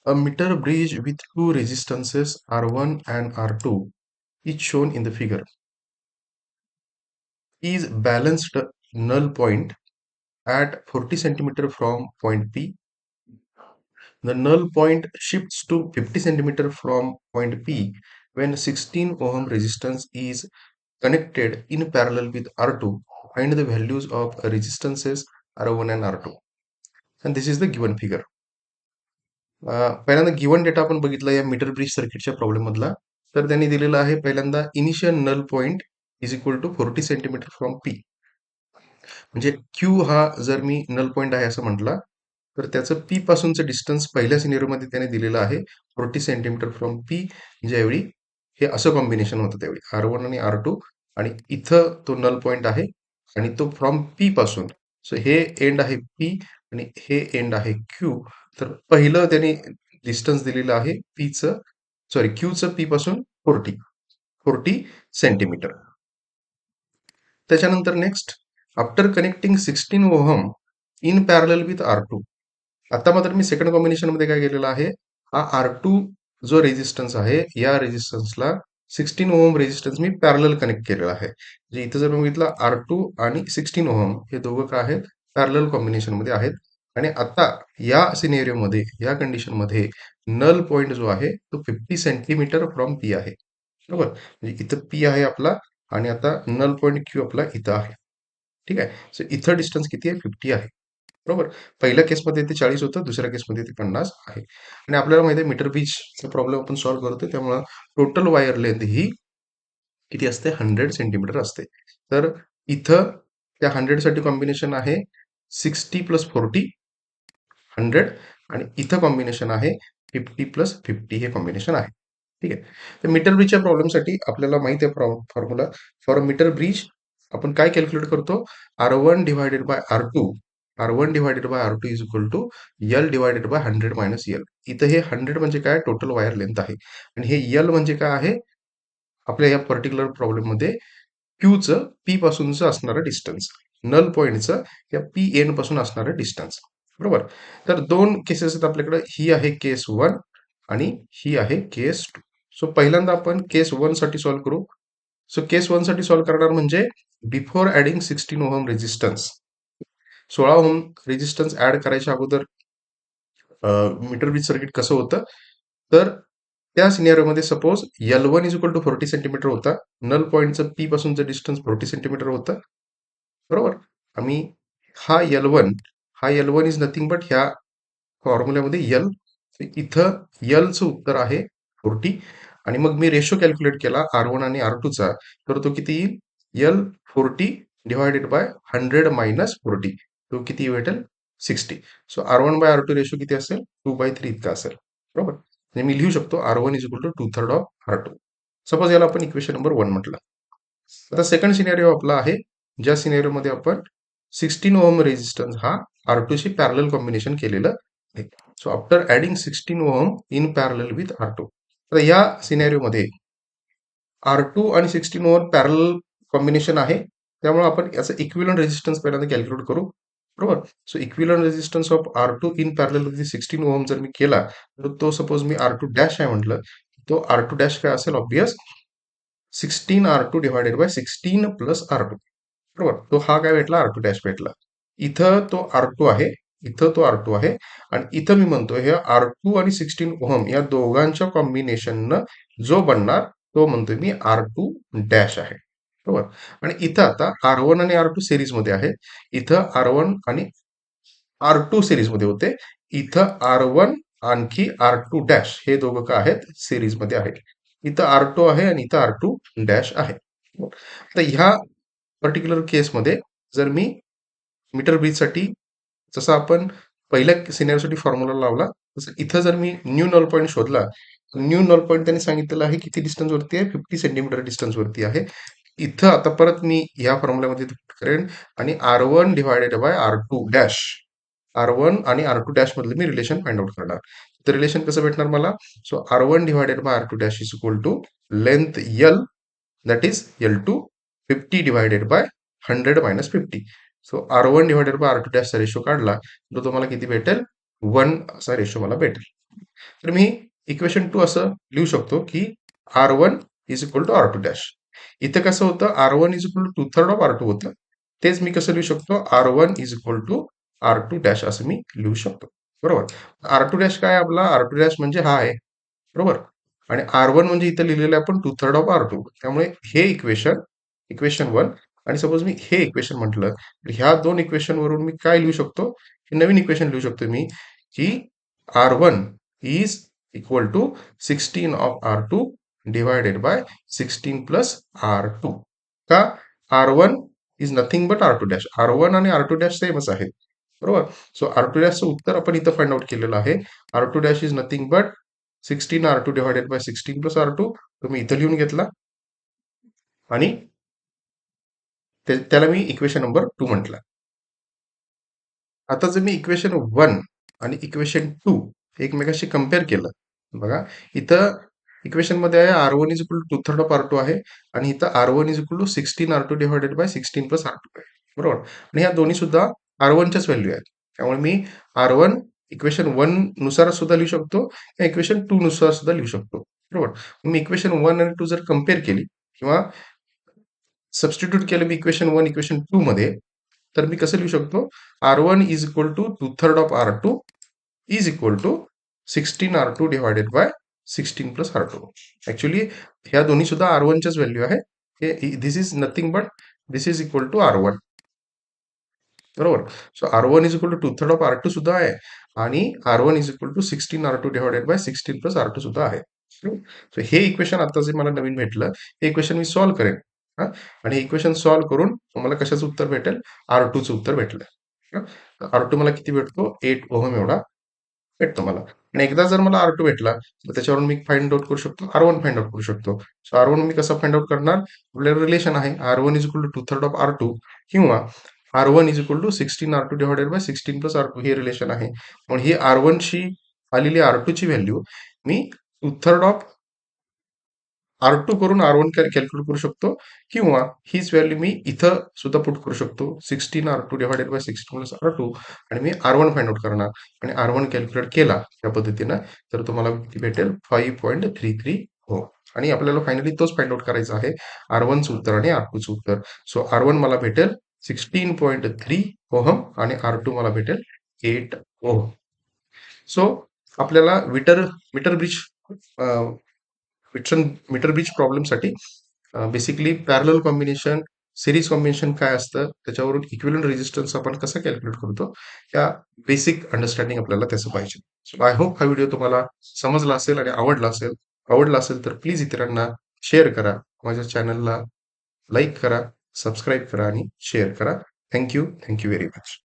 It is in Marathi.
A meter bridge with two resistances R1 and R2 is shown in the figure. Is balanced null point at 40 centimeter from point P. The null point shifts to 50 centimeter from point P when 16 ohm resistance is connected in parallel with R2. Find the values of resistances R1 and R2. And this is the given figure. पहिल्यांदा गिवन डेटा आपण बघितला या मीटर ब्रिज सर्किटच्या प्रॉब्लेम मधला. तर त्यांनी दिलेला आहे पहिल्यांदा initial null point is equal to 40 centimetre from P. म्हणजे क्यू हा जर मी नल पॉइंट आहे असं म्हटला तर त्याचं पी पासूनचं डिस्टन्स पहिल्या सिनेरिओमध्ये त्याने दिलेलं आहे 40 सेंटीमीटर फ्रॉम पी. ज्यावेळी हे असं कॉम्बिनेशन होतं त्यावेळी R1 आणि R2 आणि इथं तो नल पॉइंट आहे आणि तो फ्रॉम पी पासून. सो हे एंड आहे पी आणि हे एंड आहे क्यू. तर पहिलं त्यांनी डिस्टन्स दिलेलं आहे पीचं सॉरी क्यूचं पी पासून 40 सेंटीमीटर. त्याच्यानंतर next after connecting 16 ohm in parallel with R2. आता मात्र मी सेकंड कॉम्बिनेशन मध्ये काय केलेलं आहे, हा R2 जो रेजिस्टन्स आहे या रेजिस्टन्सला 16 ओहम रेजिस्टन्स मी पॅरल कनेक्ट केलेला आहे. म्हणजे इथं जर बघितलं R2 आणि 16 ओहम हे दोघं काय आहेत, पॅरल कॉम्बिनेशन मध्ये आहेत. आणि आता या सिनेरिओ मध्ये या कंडिशन मध्ये नल पॉइंट जो आहे तो 50 सेंटीमीटर फ्रॉम पी आहे. बरोबर, म्हणजे इथं पी आहे आपला आणि आता नल पॉइंट क्यू आपला इथं आहे. ठीक आहे, सो इथं डिस्टन्स किती आहे, 50 आहे. बरोबर, पहिल्या केसमध्ये ते 40 होतं, दुसऱ्या केसमध्ये ते 50 आहे. आणि आपल्याला माहिती आहे मीटर ब्रिजचा प्रॉब्लेम आपण सॉल्व्ह करतो त्यामुळं टोटल वायर लेंथ ही किती असते, 100 सेंटीमीटर असते. तर इथं त्या 100 साठी कॉम्बिनेशन आहे 60 प्लस 40 100 आणि इथं कॉम्बिनेशन आहे 50 प्लस 50 हे कॉम्बिनेशन आहे. ठीक आहे, तर मीटर ब्रिजच्या प्रॉब्लेमसाठी आपल्याला माहिती आहे फॉर्म्युला फॉर मीटर ब्रिज. आपण काय कॅल्क्युलेट करतो, R1 divided by R2. R1 divided by R2 is equal to L divided by 100 minus L. इथं हे 100 म्हणजे काय, टोटल वायर लेंथ आहे आणि हे L म्हणजे काय आहे आपल्या या पर्टिक्युलर प्रॉब्लेममध्ये क्यूचं पी पासूनचं असणारं डिस्टन्स, नल पॉइंटचं या पी एन पासून असणारं डिस्टन्स. बरोबर, तर दोन केसेस आहेत आपल्याकडे, ही आहे केस 1 आणि ही आहे केस 2. सो पहिल्यांदा आपण केस 1 साठी सॉल्व्ह करू. सो केस 1 साठी सॉल्व्ह करणार म्हणजे before adding 16 ohm resistance, 16 ohm resistance add करायच्या अगोदर मीटर ब्रिज सर्किट कसं होतं, तर त्या सिनेरिओमध्ये suppose L1 is equal to 40 centimetre होता, नल पॉइंटचं पी पासूनचं डिस्टन्स 40 सेंटीमीटर होतं. बरोबर, आम्ही हा L1 इज नथिंग बट ह्या फॉर्म्युल्यामध्ये L. इथं Lचं उत्तर आहे 40 आणि मग मी रेशो कॅल्क्युलेट केला R1 आणि R2 चा, तर तो किती येईल, L 40 डिवायडेड बाय 100 मायनस 40, तो किती भेटेल 60. So R1 bye R2 ratio किती असेल, 2/3 इतका असेल. बरोबर, म्हणजे मी लिहू शकतो R1 is equal to 2/3 of R2. Suppose याला आपण इक्वेशन नंबर 1 म्हटलं. आता सेकंड सिनेरिओ आपला आहे, ज्या सिनेरिओ मध्ये आपण 16 ओहम रेजिस्टन्स हा R2 शी पॅरल कॉम्बिनेशन केलेलं आहे. So after adding 16 ohm in parallel with R2. तर या सिनेरिओ मध्ये R2 आणि 16 ओहम पॅरल कॉम्बिनेशन आहे, त्यामुळे आपण याचं इक्विलंट रेजिस्टन्स पहिल्यांदा कॅल्क्युलेट करू. बरोबर, so equivalent resistance of R2 in parallel with 16 ohm जर मी केला, तर तो सपोज मी R2 डॅश आहे म्हटलं, तो R2 डॅश काय असेल, obvious 16R2 divided by 16 plus R2. बरोबर, तो हा काय भेटला, R2 डॅश भेटला. इथं तो R2 आहे, इथं तो R2 आहे आणि इथं मी म्हणतो हे R2 आणि 16 ओहम या दोघांच्या कॉम्बिनेशननं जो बनणार तो म्हणतोय मी R2 डॅश आहे. बरोबर, आणि इथं आता R1 आणि R2 सिरीज मध्ये आहे, इथं R1 आणि R2 सिरीज मध्ये होते, इथं R1 आणखी R2 डॅश हे दोघं काय आहेत, सिरीज मध्ये आहेत. इथं R2 आहे आणि इथं R2 डॅश आहे. तर ह्या पर्टिक्युलर केसमध्ये जर मी मीटर ब्रिज साठी जसं आपण पहिल्या सिनेरिओसाठी फॉर्म्युला लावला, तसं इथं जर मी न्यू नल पॉईंट शोधला, न्यू नल पॉईंट त्यांनी सांगितलेलं आहे किती डिस्टन्स वरती आहे, 50 सेंटीमीटर डिस्टन्स वरती आहे. इथं आता परत मी या फॉर्म्युल्यामध्ये करेन आणि R1 divided by R2 dash, R1 आणि R2 डॅश मधलं मी रिलेशन फाइंड आउट करणार. तर रिलेशन कसं भेटणार मला, so R1 divided by R2 dash is equal to length L, that is L2 50 divided by 100 minus 50. So R1 divided by R2 डॅशचा रेशो काढला तर तुम्हाला किती भेटेल, 1 असा रेशो मला भेटेल. तर मी इक्वेशन 2 असं लिहू शकतो की R1 is equal to R2 dash. इथं कसं होतं R1 is equal to 2/3 of R2 होतं. तेच मी कसं लिहू शकतो R1 is equal to R2 dash असं मी लिहू शकतो. बरोबर. R2 डॅश काय आहे आपला? R2 डॅश म्हणजे हा आहे. बरोबर. आणि R1 म्हणजे इथं लिहिलेलं आहे आपण 2/3 ऑफ R2. त्यामुळे हे इक्वेशन 1 आणि सपोज मी हे इक्वेशन म्हटलं, तर ह्या दोन इक्वेशन वरून मी काय लिहू शकतो? हे नवीन इक्वेशन लिहू शकतो मी की R1 is equal to 16 of R2 divided by 16 plus R2. का? R1 is nothing but R2 dash. R1 आणि R2 डॅश सेमच आहेत. बरोबर. सो R2 डॅशचं उत्तर आपण इथं फाइंड आउट केलेलं आहे. R2 dash is nothing but 16 R2 divided by 16 plus R2. तुम्ही इथं लिहून घेतला आणि त्याला मी इक्वेशन नंबर 2 म्हटलं. आता जर मी इक्वेशन 1 आणि इक्वेशन 2 एकमेकाशी कम्पेअर केलं, बघा इथं इक्वेशनमध्ये आहे R1 is equal to 2/3 of R2 आहे आणि इथं R1 is equal to 16 R2 divided by 16 plus R2 आहे. बरोबर. आणि ह्या दोन्ही सुद्धा R1च्याच व्हॅल्यू आहेत. त्यामुळे मी R1 इक्वेशन 1 नुसार सुद्धा लिहू शकतो, या इक्वेशन 2 नुसार सुद्धा लिहू शकतो. बरोबर. मी इक्वेशन 1 आणि 2 जर कम्पेअर केली किंवा सबस्टिट्यूट केलं मी इक्वेशन 1 इक्वेशन 2 मध्ये, तर मी कसं लिहू शकतो? R1 is equal to 2/3 of R2 is equal to 16 R2 divided by 16 plus R2. Actually ह्या दोन्ही सुद्धा R1च्याच व्हॅल्यू आहे. हे this is nothing but this is equal to R1. बरोबर. So R1 is equal to 2/3 of R2 सुद्धा आहे आणि R1 is equal to 16 R2 divided by 16 plus R2 सुद्धा आहे. सो हे इक्वेशन आता जे मला नवीन भेटलं, हे इक्वेशन मी सॉल्व्ह करेन. हा. आणि हे इक्वेशन सॉल्व्ह करून मला कशाचं उत्तर भेटेल? R2चं उत्तर भेटलं. R2 मला किती भेटतो? 8 ओहम एवढा भेटतो मला. आणि एकदा जर मला R2 भेटला, तर त्याच्यावरून मी फाइंड आउट करू शकतो, R1 फाइंड आउट करू शकतो. सो R1 मी कसं फाइंड आउट करणार? आपल्याला रिलेशन आहे R1 is equal to 2/3 of R2 किंवा R1 is equal to 16 R2 divided by 16 plus R2 हे रिलेशन आहे. म्हणून ही R1 ची आलेली R2 ची व्हॅल्यू मी 2/3 ऑफ R2 करून R1 कॅल्क्युलेट करू शकतो किंवा हीच व्हॅल्यू मी इथं सुद्धा पुट करू शकतो 16 R2 divided by 16 plus R2 आणि मी R1 फाइंड आउट करणार आणि R1 कॅल्क्युलेट केला त्या पद्धतीनं तर तुम्हाला किती भेटेल 5.33 हो. आणि आपल्याला फायनली तोच फाइंड आउट करायचा आहे R1चं उत्तर आणि R2चं उत्तर. सो R1 मला भेटेल 16.3 ओहम आणि R2 मला भेटेल 8 ओहम. सो आपल्याला metre bridge metre bridge प्रॉब्लेमसाठी basically parallel combination, series combination काय असतं, त्याच्यावरून इक्विव्हॅलेंट रेझिस्टन्स आपण कसं कॅल्क्युलेट करतो, या बेसिक अंडरस्टँडिंग आपल्याला त्याचं पाहिजे. सो आय होप हा व्हिडिओ तुम्हाला समजला असेल आणि आवडला असेल तर प्लीज इतरांना शेअर करा. माझ्या चॅनलला लाईक करा, सबस्क्राईब करा आणि शेअर करा. Thank you very much.